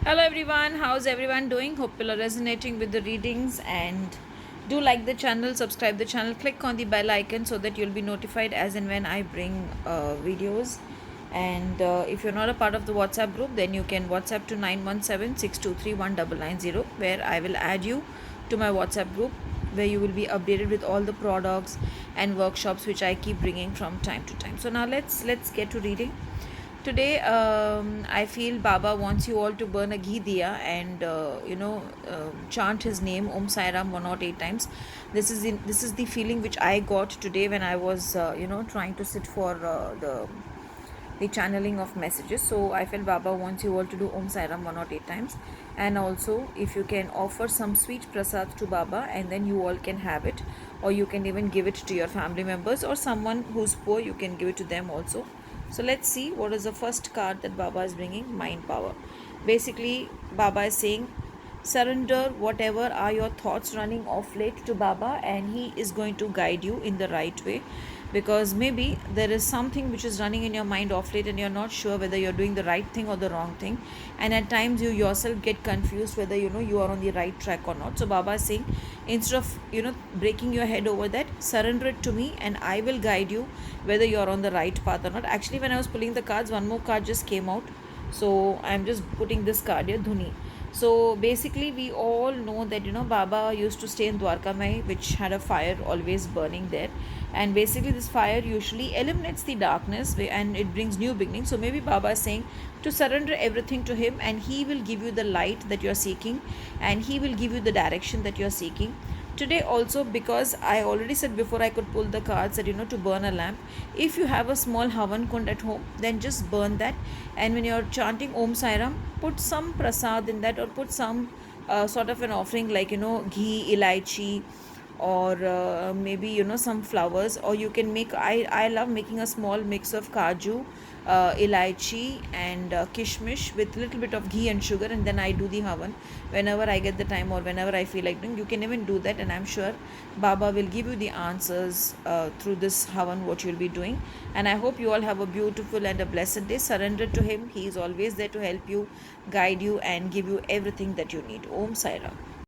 Hello everyone, how's everyone doing? Hope you are resonating with the readings and do like the channel, subscribe the channel, click on the bell icon so that you'll be notified as and when I bring videos. And if you're not a part of the WhatsApp group, then you can WhatsApp to 917-623-1990, where I will add you to my WhatsApp group, where you will be updated with all the products and workshops which I keep bringing from time to time. So now let's get to reading. Today, I feel Baba wants you all to burn a ghee diya and chant his name Om Sai Ram 108 times. This is the feeling which I got today when I was trying to sit for the channeling of messages. So I feel Baba wants you all to do Om Sai Ram 108 times, and also if you can offer some sweet prasad to Baba, and then you all can have it, or you can even give it to your family members or someone who's poor. You can give it to them also. So let's see what is the first card that Baba is bringing. Mind power. Basically, Baba is saying surrender whatever are your thoughts running off late to Baba, and he is going to guide you in the right way, because maybe there is something which is running in your mind off late and you're not sure whether you're doing the right thing or the wrong thing, and at times you yourself get confused whether you are on the right track or not. So Baba is saying, instead of breaking your head over that, surrender it to me and I will guide you whether you're on the right path or not. Actually, when I was pulling the cards, one more card just came out, so I'm just putting this card here, Dhuni. So basically, we all know that Baba used to stay in Dwarka Mai, which had a fire always burning there, and basically this fire usually eliminates the darkness and it brings new beginnings. So maybe Baba is saying to surrender everything to him, and he will give you the light that you're seeking, and he will give you the direction that you're seeking today also. Because I already said before I could pull the cards that to burn a lamp, if you have a small havan kund at home, then just burn that, and when you're chanting Om Sai Ram, put some prasad in that, or put some sort of an offering like ghee, elaichi, or maybe some flowers. Or you can make, I love making a small mix of kaju, elaichi and kishmish with little bit of ghee and sugar, and then I do the havan whenever I get the time or whenever I feel like doing. You can even do that, and I'm sure Baba will give you the answers through this havan what you'll be doing. And I hope you all have a beautiful and a blessed day. Surrender to him. He is always there to help you, guide you, and give you everything that you need. Om Sai Ram.